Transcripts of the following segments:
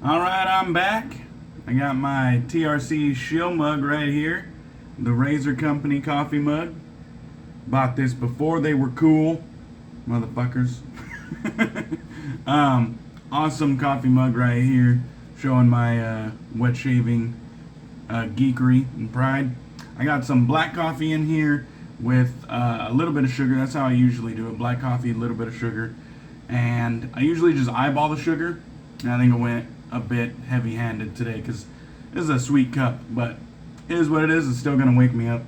Alright, I'm back. I got my TRC shill mug right here. The Razor Company coffee mug. Bought this before they were cool. Motherfuckers. Awesome coffee mug right here. Showing my wet shaving geekery and pride. I got some black coffee in here with a little bit of sugar. That's how I usually do it. Black coffee, a little bit of sugar. And I usually just eyeball the sugar. And I think I went a bit heavy-handed today because this is a sweet cup, but it is what it is. It's still going to wake me up.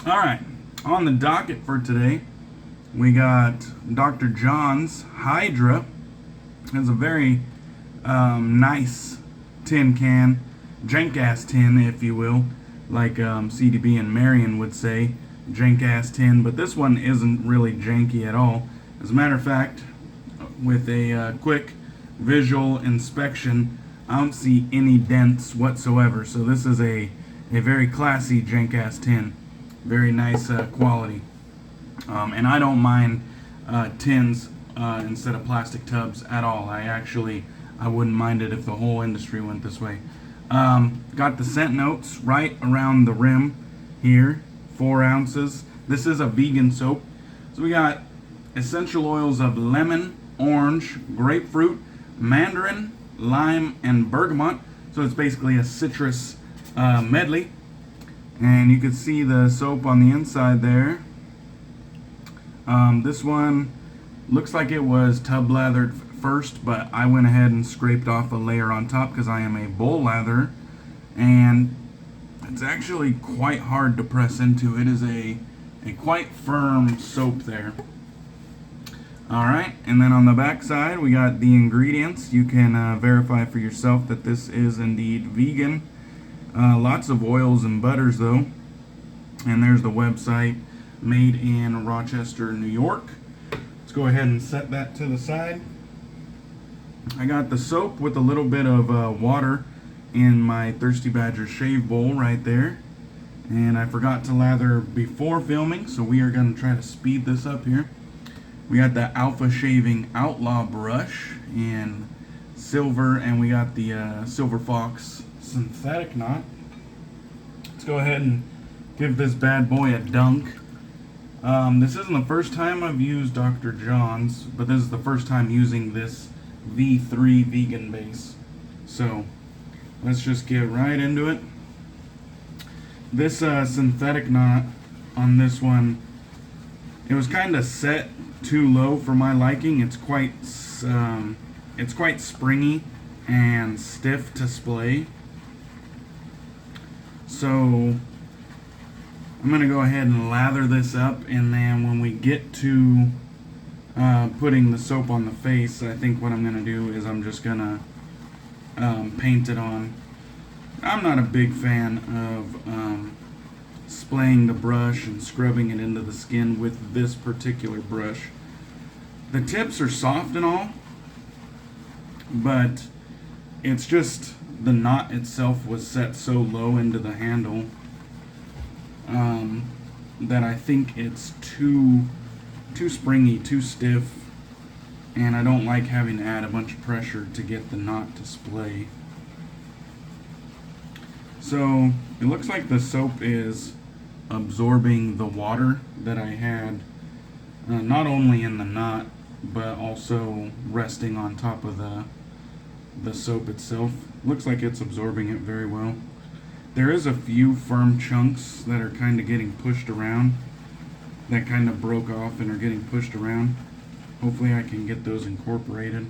Alright, on the docket for today, we got Dr. John's Hydra. It's a very nice tin can, jank-ass tin, if you will, like CDB and Marion would say, jank-ass tin, but this one isn't really janky at all. As a matter of fact, with a quick visual inspection, I don't see any dents whatsoever. So this is a very classy jank-ass tin. Very nice quality. And I don't mind tins instead of plastic tubs at all. I wouldn't mind it if the whole industry went this way. Got the scent notes right around the rim here, 4 ounces. This is a vegan soap. So we got essential oils of lemon, orange, grapefruit, mandarin, lime, and bergamot. So it's basically a citrus medley. And you can see the soap on the inside there. This one looks like it was tub lathered first, but I went ahead and scraped off a layer on top because I am a bowl lather. And it's actually quite hard to press into. It is a quite firm soap there. Alright, and then on the back side we got the ingredients. You can verify for yourself that this is indeed vegan. Lots of oils and butters though. And there's the website, made in Rochester, New York. Let's go ahead and set that to the side. I got the soap with a little bit of water in my Thirsty Badger shave bowl right there. And I forgot to lather before filming, so we are going to try to speed this up here. We got the Alpha Shaving Outlaw brush in silver, and we got the Silver Fox synthetic knot. Let's go ahead and give this bad boy a dunk. This isn't the first time I've used Dr. John's, but this is the first time using this V3 vegan base. So let's just get right into it. This synthetic knot on this one, it was kind of set too low for my liking. It's quite springy and stiff to splay. So I'm going to go ahead and lather this up, and then when we get to putting the soap on the face, I think what I'm going to do is I'm just going to paint it on. I'm not a big fan of splaying the brush and scrubbing it into the skin with this particular brush. The tips are soft and all, but it's just the knot itself was set so low into the handle that I think it's too springy, too stiff, and I don't like having to add a bunch of pressure to get the knot to splay. So it looks like the soap is absorbing the water that I had, not only in the knot, but also resting on top of the soap itself. Looks like it's absorbing it very well. There is a few firm chunks that are kind of getting pushed around, that kind of broke off and are getting pushed around. Hopefully I can get those incorporated.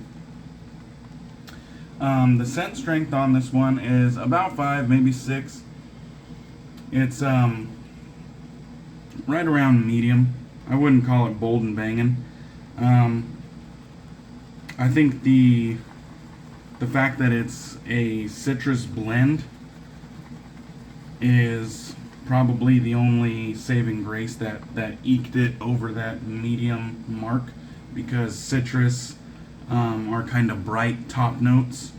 The scent strength on this one is about 5, maybe 6. It's right around medium. I wouldn't call it bold and banging. I think the fact that it's a citrus blend is probably the only saving grace that eked it over that medium mark, because citrus are kind of bright top notes,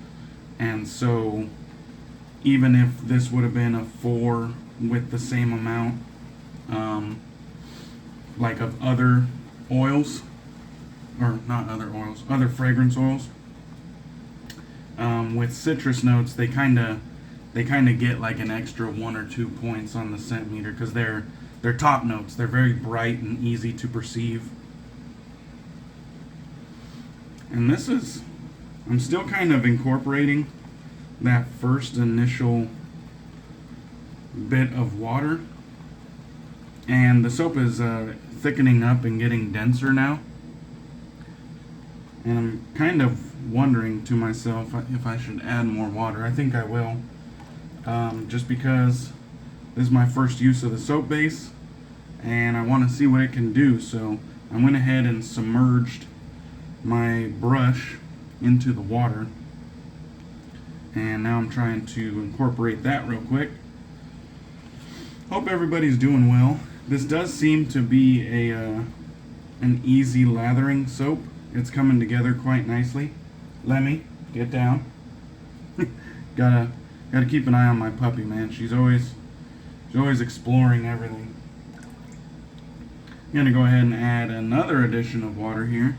and so even if this would have been a 4 with the same amount like of other oils, or not other oils, other fragrance oils. With citrus notes, they kind of get like an extra 1 or 2 points on the scent meter because they're top notes. They're very bright and easy to perceive. And this is, I'm still kind of incorporating that first initial bit of water, and the soap is thickening up and getting denser now. And I'm kind of wondering to myself if I should add more water. I think I will, just because this is my first use of the soap base and I want to see what it can do. So I went ahead and submerged my brush into the water, and now I'm trying to incorporate that real quick. Hope everybody's doing well. This does seem to be an easy lathering soap. It's coming together quite nicely. Lemmy, get down. gotta keep an eye on my puppy, man. She's always exploring everything. I'm gonna go ahead and add another addition of water here.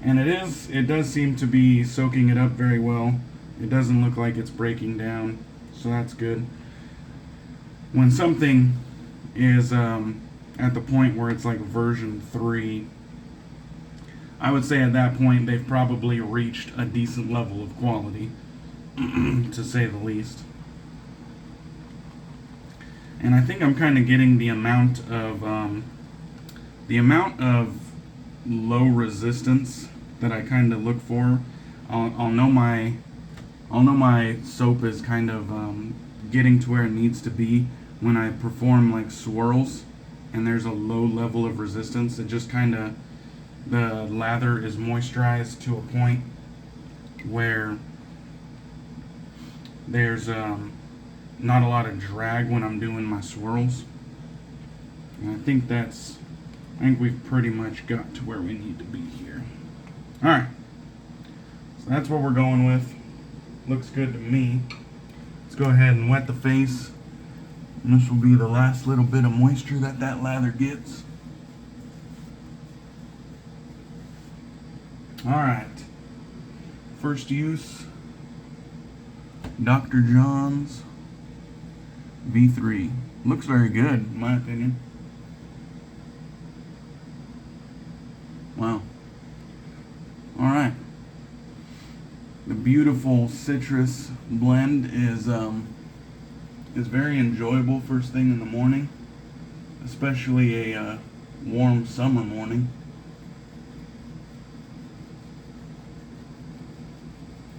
And it does seem to be soaking it up very well. It doesn't look like it's breaking down, so that's good. When something is at the point where it's like version 3, I would say at that point they've probably reached a decent level of quality, to say the least. And I think I'm kind of getting the amount of low resistance that I kind of look for. I'll know my soap is kind of getting to where it needs to be when I perform like swirls and there's a low level of resistance. It just kind of, the lather is moisturized to a point where there's not a lot of drag when I'm doing my swirls. And I think we've pretty much got to where we need to be here. Alright, so that's what we're going with. Looks good to me. Let's go ahead and wet the face. And this will be the last little bit of moisture that lather gets. Alright, first use, Dr. John's V3. Looks very good, in my opinion. Wow. Alright. The beautiful citrus blend is very enjoyable first thing in the morning, especially a warm summer morning.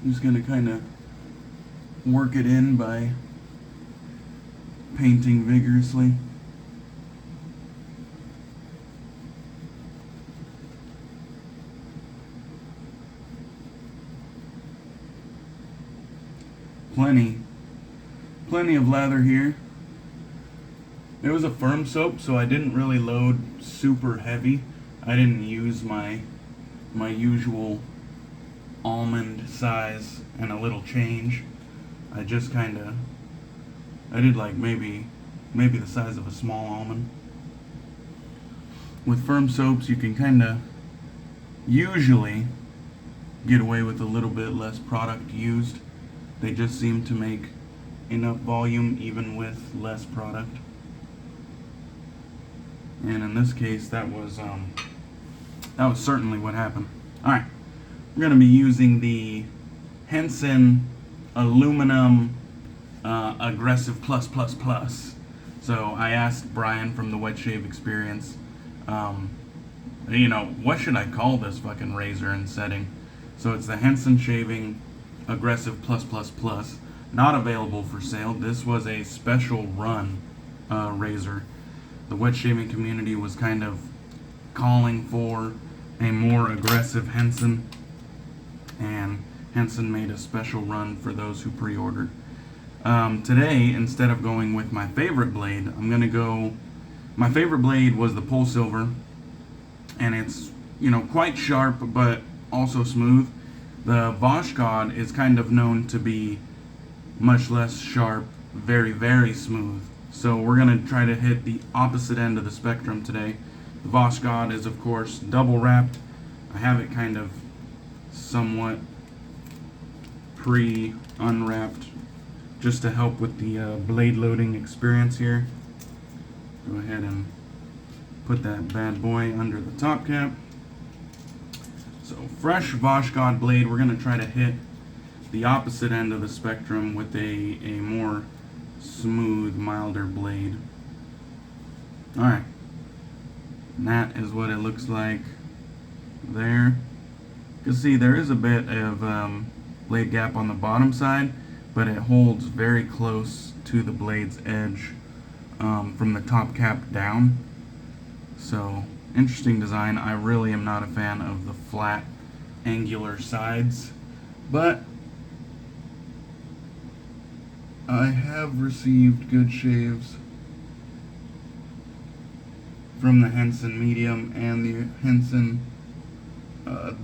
I'm just going to kind of work it in by painting vigorously. Plenty of lather here. It was a firm soap, so I didn't really load super heavy. I didn't use my usual almond size and a little change. I just I did like maybe the size of a small almond. With firm soaps, you can kind of usually get away with a little bit less product used. They just seem to make enough volume even with less product. And in this case, that was certainly what happened. Alright, we're going to be using the Henson Aluminum Aggressive Plus Plus Plus. So I asked Brian from the Wet Shave Experience, what should I call this fucking razor and setting? So it's the Henson Shaving Aggressive Plus Plus Plus. Not available for sale. This was a special run razor. The wet shaving community was kind of calling for a more aggressive Henson, and Henson made a special run for those who pre-ordered. Today, instead of going with my favorite blade, I'm going to go... My favorite blade was the Pole Silver, and it's, quite sharp, but also smooth. The Voskhad is kind of known to be much less sharp, very, very smooth. So we're going to try to hit the opposite end of the spectrum today The Voskhad is, of course, double wrapped. I have it kind of somewhat pre-unwrapped just to help with the blade loading experience here. Go ahead and put that bad boy under the top cap. So fresh Voskhad Blade, we're going to try to hit the opposite end of the spectrum with a more smooth, milder blade. Alright, and that is what it looks like there. You can see there is a bit of blade gap on the bottom side, but it holds very close to the blade's edge from the top cap down. So, interesting design. I really am not a fan of the flat, angular sides, but I have received good shaves from the Henson medium and the Henson,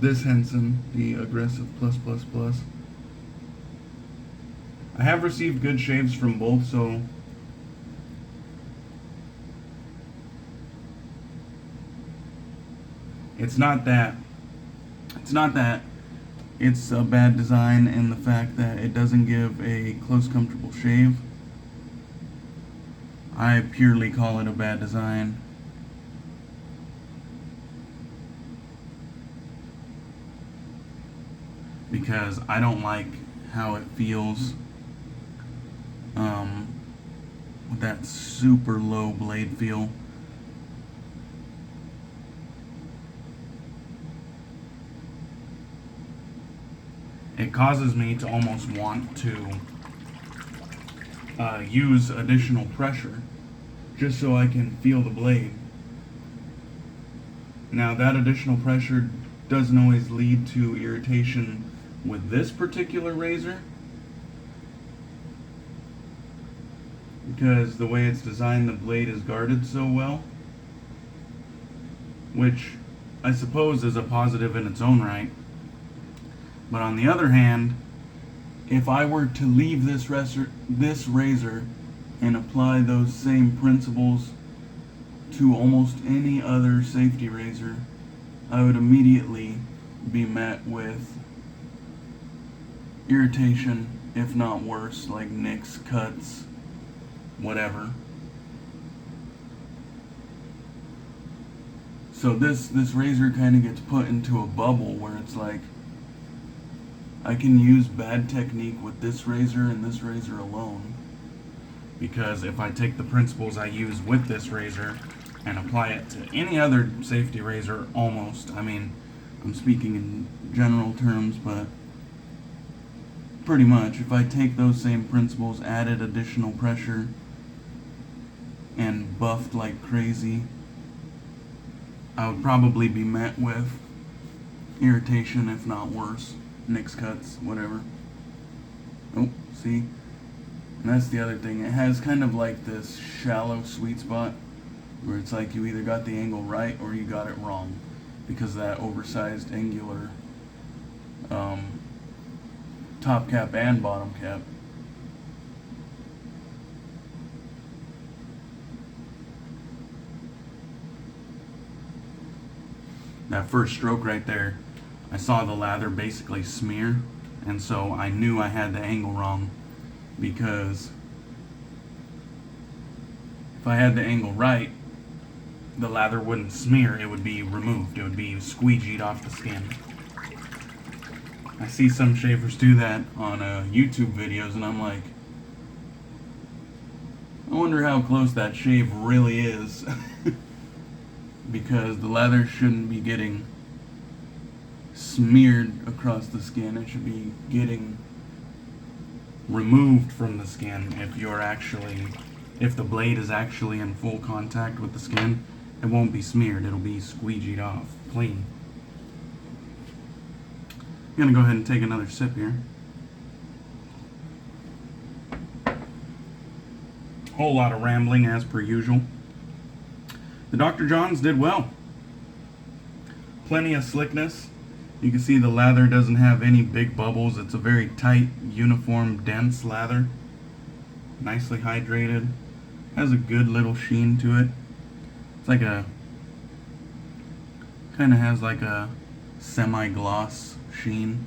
this Henson, the Aggressive Plus Plus Plus. I have received good shaves from both, so it's not that it's a bad design in the fact that it doesn't give a close, comfortable shave. I purely call it a bad design. Because I don't like how it feels with that super low blade feel. It causes me to almost want to use additional pressure just so I can feel the blade. Now that additional pressure doesn't always lead to irritation with this particular razor, because the way it's designed, the blade is guarded so well, which I suppose is a positive in its own right. But on the other hand, if I were to leave this razor and apply those same principles to almost any other safety razor, I would immediately be met with irritation, if not worse, like nicks, cuts, whatever. So this razor kind of gets put into a bubble where it's like, I can use bad technique with this razor and this razor alone, because if I take the principles I use with this razor and apply it to any other safety razor, almost, I mean, I'm speaking in general terms, but pretty much, if I take those same principles, added additional pressure, and buffed like crazy, I would probably be met with irritation, if not worse. Nicks, cuts, whatever. Oh, see? And that's the other thing. It has kind of like this shallow sweet spot where it's like you either got the angle right or you got it wrong because of that oversized angular top cap and bottom cap. That first stroke right there, I saw the lather basically smear, and so I knew I had the angle wrong, because if I had the angle right, the lather wouldn't smear, it would be removed, it would be squeegeed off the skin. I see some shavers do that on YouTube videos, and I'm like, I wonder how close that shave really is. Because the lather shouldn't be getting smeared across the skin. It should be getting removed from the skin if the blade is actually in full contact with the skin. It won't be smeared, it'll be squeegeed off clean. I'm gonna go ahead and take another sip here. Whole lot of rambling as per usual. The Dr. Johns did well. Plenty of slickness. You can see the lather doesn't have any big bubbles. It's a very tight, uniform, dense lather. Nicely hydrated. Has a good little sheen to it. It's like a Kind of has like a semi-gloss sheen.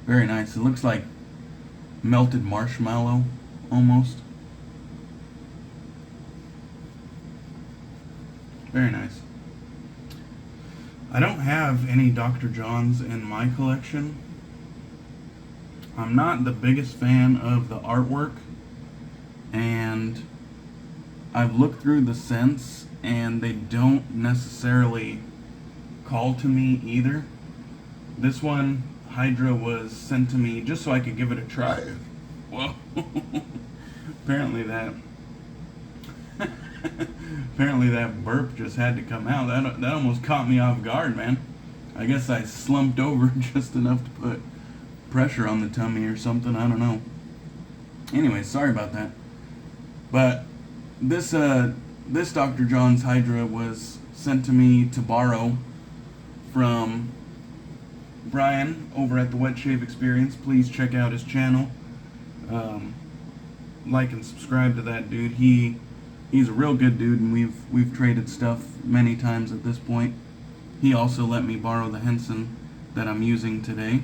Very nice. It looks like melted marshmallow almost. Very nice. I don't have any Dr. John's in my collection. I'm not the biggest fan of the artwork, and I've looked through the scents and they don't necessarily call to me either. This one, Hydra, was sent to me just so I could give it a try. Whoa. Apparently that burp just had to come out. That almost caught me off guard, man. I guess I slumped over just enough to put pressure on the tummy or something. I don't know. Anyway, sorry about that. But this Dr. John's Hydra was sent to me to borrow from Brian over at the Wet Shave Experience. Please check out his channel. Like and subscribe to that dude. He's a real good dude, and we've traded stuff many times at this point. He also let me borrow the Henson that I'm using today.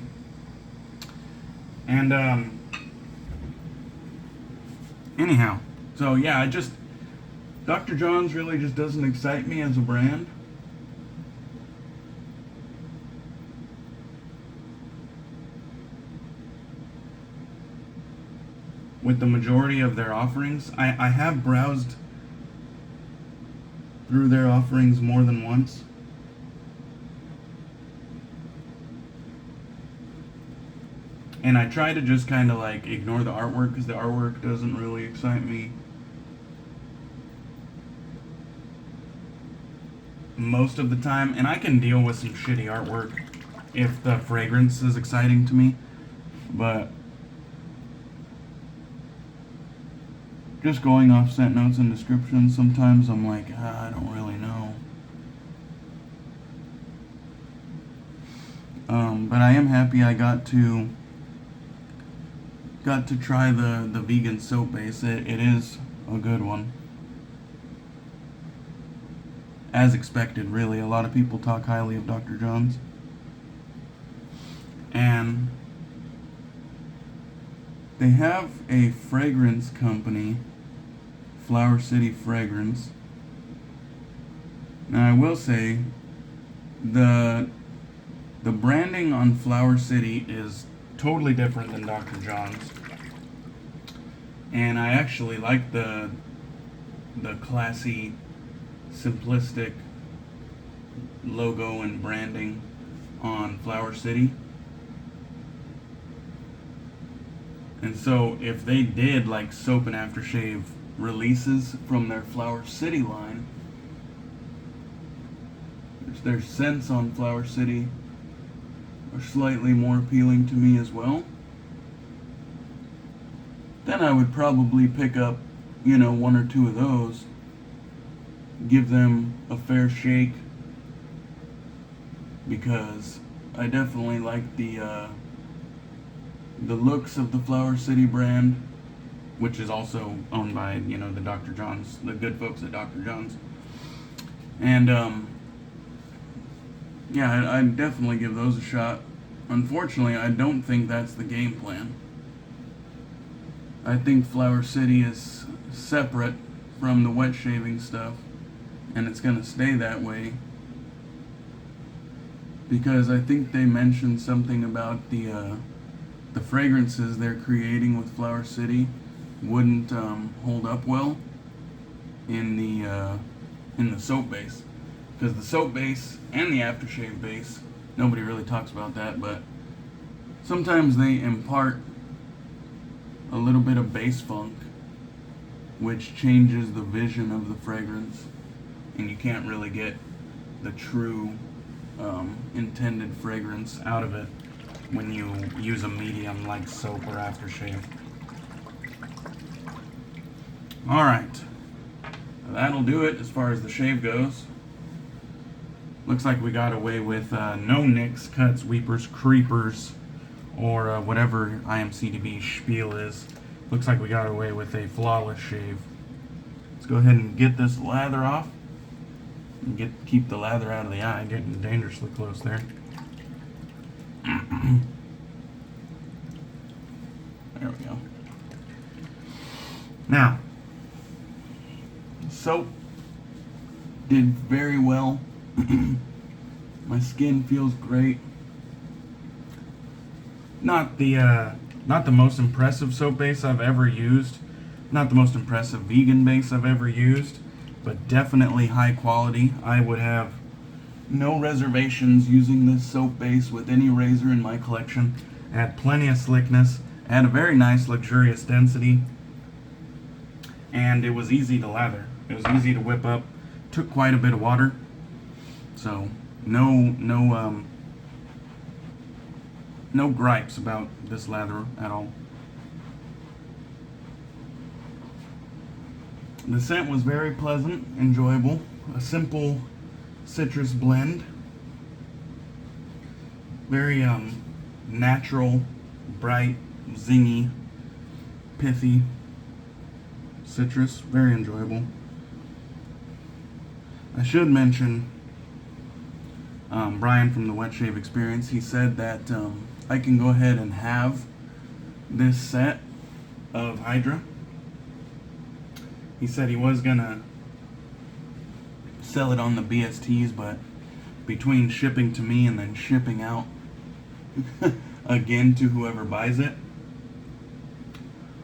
And anyhow, so yeah, Dr. John's really just doesn't excite me as a brand. With the majority of their offerings, I have browsed through their offerings more than once. And I try to just kind of like ignore the artwork because the artwork doesn't really excite me most of the time. And I can deal with some shitty artwork if the fragrance is exciting to me. But just going off scent notes and descriptions, sometimes I'm like, I don't really know. But I am happy I got to try the vegan soap base. It is a good one. As expected, really. A lot of people talk highly of Dr. John's. And they have a fragrance company, Flower City Fragrance. Now I will say, the branding on Flower City is totally different than Dr. John's. And I actually like the classy, simplistic logo and branding on Flower City. And so if they did like soap and aftershave releases from their Flower City line, their scents on Flower City are slightly more appealing to me as well, then I would probably pick up, one or two of those, give them a fair shake, because I definitely like the looks of the Flower City brand, which is also owned by, the Dr. John's, the good folks at Dr. John's. And, yeah, I'd definitely give those a shot. Unfortunately, I don't think that's the game plan. I think Flower City is separate from the wet shaving stuff, and it's going to stay that way. Because I think they mentioned something about the fragrances they're creating with Flower City wouldn't hold up well in the soap base. Because the soap base and the aftershave base, nobody really talks about that, but sometimes they impart a little bit of base funk, which changes the vision of the fragrance, and you can't really get the true intended fragrance out of it when you use a medium like soap or aftershave. Alright, that'll do it as far as the shave goes. Looks like we got away with no nicks, cuts, weepers, creepers, or whatever IMCDB spiel is. Looks like we got away with a flawless shave. Let's go ahead and get this lather off. Keep the lather out of the eye. Getting dangerously close there. There we go. Now, soap did very well. My skin feels great. Not the most impressive soap base I've ever used. Not the most impressive vegan base I've ever used, but definitely high quality. I would have no reservations using this soap base with any razor in my collection. It had plenty of slickness, it had a very nice luxurious density, and it was easy to lather. It was easy to whip up. Took quite a bit of water, so no gripes about this lather at all. The scent was very pleasant, enjoyable. A simple citrus blend. Very natural, bright, zingy, pithy citrus. Very enjoyable. I should mention Brian from the Wet Shave Experience. He said that I can go ahead and have this set of Hydra. He said he was gonna sell it on the BSTs, but between shipping to me and then shipping out again to whoever buys it,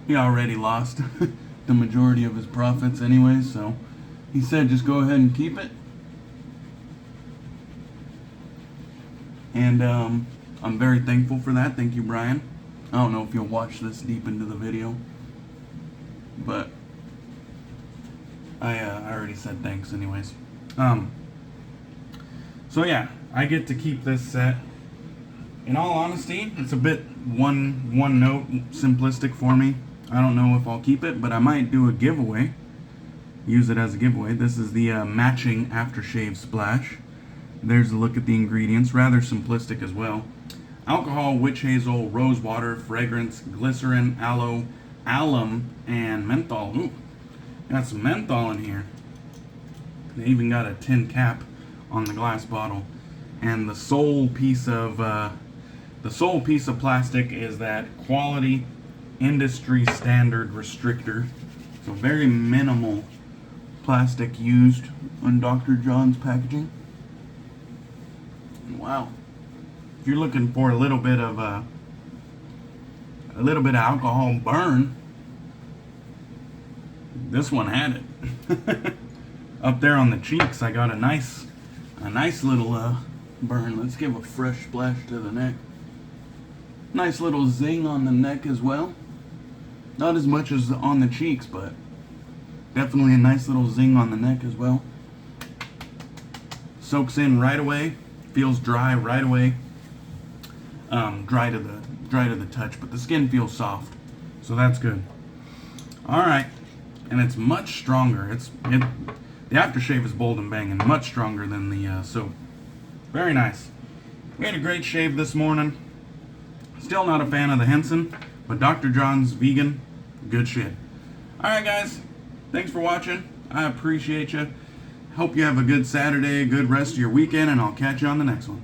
he already lost the majority of his profits anyway, so he said just go ahead and keep it. And I'm very thankful for that. Thank you, Brian. I don't know if you'll watch this deep into the video, but I already said thanks anyways. So yeah, I get to keep this set. In all honesty, it's a bit one note simplistic for me. I don't know if I'll keep it, but I might do a giveaway. Use it as a giveaway. This is the matching aftershave splash. There's a look at the ingredients. Rather simplistic as well. Alcohol, witch hazel, rose water, fragrance, glycerin, aloe, alum, and menthol. Ooh, got some menthol in here. They even got a tin cap on the glass bottle. And the sole piece of plastic is that quality industry standard restrictor. So very minimal plastic used on Dr. John's packaging. Wow. If you're looking for a little bit of alcohol burn, this one had it. Up there on the cheeks, I got a nice little burn. Let's give a fresh splash to the neck. Nice little zing on the neck as well. Not as much as on the cheeks, but definitely a nice little zing on the neck as well. Soaks in right away. Feels dry right away. Dry to the touch, but the skin feels soft, so that's good. All right, and it's much stronger. The aftershave is bold and banging, much stronger than the soap. Very nice. We had a great shave this morning. Still not a fan of the Henson, but Dr. John's vegan, good shit. All right, guys, thanks for watching. I appreciate you. Hope you have a good Saturday, a good rest of your weekend, and I'll catch you on the next one.